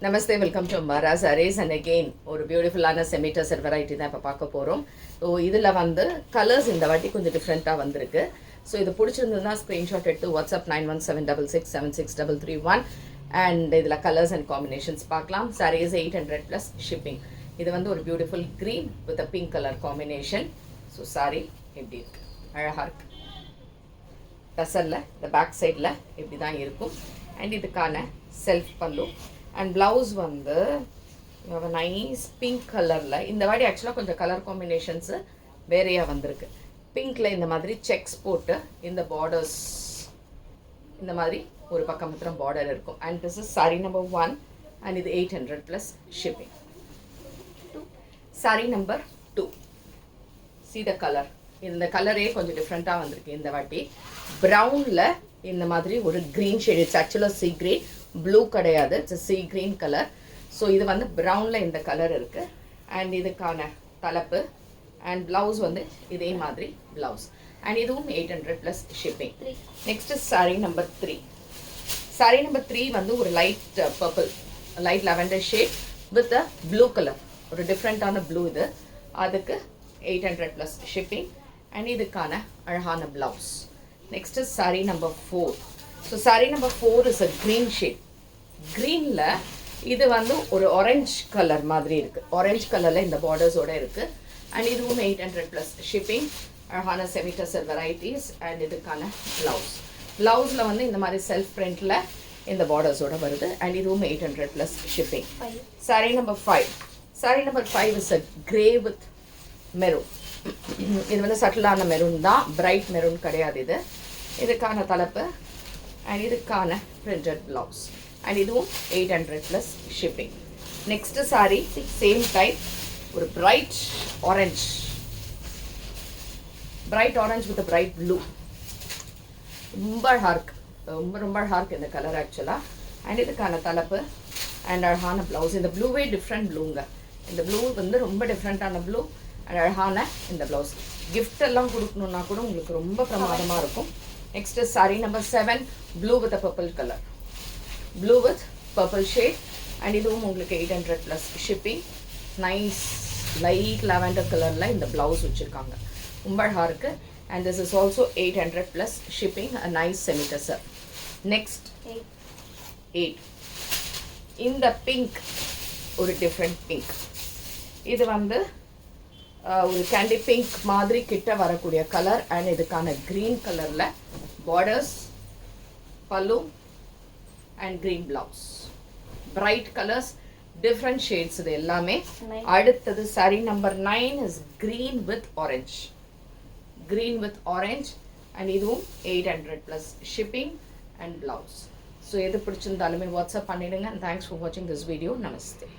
Namaste, welcome to Mara sarees. And again ஒரு பியூட்டிஃபுல்லான செமிட்டர்சர் variety தான் இப்போ பார்க்க போகிறோம். ஸோ இதில் வந்து கலர்ஸ் இந்த வாட்டி கொஞ்சம் டிஃப்ரெண்ட்டாக வந்திருக்கு. ஸோ இது பிடிச்சிருந்ததுன்னா ஸ்க்ரீன்ஷாட் எடுத்து வாட்ஸ்அப் 9176676331 அண்ட் இதில் கலர்ஸ் அண்ட் காம்பினேஷன்ஸ் பார்க்கலாம். Saris 800 plus shipping. இது வந்து ஒரு beautiful green with a pink colour combination. So sari எப்படி இருக்கு, அழகாக இருக்கு. டசரில் இந்த பேக் சைடில் இப்படி தான் இருக்கும். அண்ட் இதுக்கான செல்ஃப் பல்லு அண்ட் ப்ளவுஸ் வந்து நைஸ் பிங்க் கலரில். இந்த வாட்டி ஆக்சுவலாக கொஞ்சம் கலர் காம்பினேஷன்ஸு வேறையாக வந்திருக்கு. பிங்க்கில் இந்த மாதிரி செக்ஸ் போட்டு இந்த பார்டர்ஸ் இந்த மாதிரி ஒரு பக்கம் மாத்திரம் பார்டர் இருக்கும். And this is sari number 1 and இது 800 plus shipping. Sari number 2. see the colour. இந்த கலரே கொஞ்சம் டிஃப்ரெண்ட்டாக வந்திருக்கு இந்த வாட்டி. ப்ரௌனில் இந்த மாதிரி ஒரு க்ரீன் ஷேட். இட்ஸ் ஆக்சுவலாக சீ க்ரீன், ப்ளூ கிடையாது, it's sea green colour. So இது வந்து ப்ரௌனில் இந்த கலர் இருக்குது. அண்ட் இதுக்கான தலைப்பு அண்ட் ப்ளவுஸ் வந்து இதே மாதிரி ப்ளவுஸ். அண்ட் இதுவும் 800 plus shipping. Next saree number 3. Sari number 3 வந்து ஒரு light purple, light lavender shade with a blue colour. ஒரு டிஃப்ரெண்ட்டான ப்ளூ இது. அதுக்கு 800 ப்ளஸ் ஷிப்பிங். அண்ட் இதுக்கான அழகான blouse. Next saree number 4. So sari number 4 is a green shade. க்ரீனில் இது வந்து ஒரு ஆரஞ்ச் கலர் மாதிரி இருக்குது. ஆரஞ்ச் கலரில் இந்த பார்டர்ஸோடு இருக்குது. அண்ட் இதுவும் 800 ப்ளஸ் ஷிப்பிங். அழகான செமிட்டர்சர் வெரைட்டிஸ். அண்ட் இதுக்கான ப்ளவுஸ். ப்ளவுஸில் வந்து இந்த மாதிரி செல்ஃப் பிரிண்டில் இந்த பார்டர்ஸோடு வருது. அண்ட் இதுவும் 800 plus shipping. Sari number 5. Sari number 5 is a grey with maroon. இது வந்து சட்டிலான மெரூன் தான், பிரைட் மெரூன் கிடையாது இது. இதுக்கான தலைப்பு அண்ட் இதுக்கான பிரிண்டட் ப்ளவுஸ். அண்ட் இதுவும் 800 plus shipping. Next saree same type, ஒரு bright orange with bright blue. ரொம்ப அழகாக இருக்கு, ரொம்ப அழகாக இருக்குது இந்த கலர் ஆக்சுவலாக. அண்ட் இதுக்கான தலைப்பு அண்ட் அழகான ப்ளவுஸ். இந்த ப்ளூவே டிஃப்ரெண்ட் ப்ளூங்க. இந்த ப்ளூ வந்து ரொம்ப டிஃப்ரெண்ட்டான ப்ளூ அண்ட் அழகான இந்த ப்ளவுஸ். கிஃப்ட் எல்லாம் கொடுக்கணுன்னா கூட உங்களுக்கு ரொம்ப பிரமாதமாக இருக்கும். Next saree number 7, blue with a purple colour, blue with purple shade. And இதுவும் உங்களுக்கு 800 plus shipping. Nice light lavender கலரில் இந்த ப்ளவுஸ் வச்சுருக்காங்க, ரொம்ப அழகாக இருக்குது. And this is also 800 plus shipping. A nice செமிட்டர்சர். நெக்ஸ்ட் 8. இந்த பிங்க் ஒரு டிஃப்ரெண்ட் பிங்க். இது வந்து ஒரு கேண்டி பிங்க் மாதிரி கிட்ட வரக்கூடிய கலர். அண்ட் இதுக்கான க்ரீன் கலரில் borders, pallu and green blouse. Bright colours, different shades இது எல்லாமே. அடுத்தது sari number 9 is green with orange. Green with orange. And இதுவும் 800 plus shipping and blouse. So எது பிடிச்சிருந்தாலுமே வாட்ஸ்அப் பண்ணிவிடுங்க. அண்ட் தேங்க்ஸ் ஃபார் வாட்சிங் திஸ் வீடியோ. நமஸ்தே.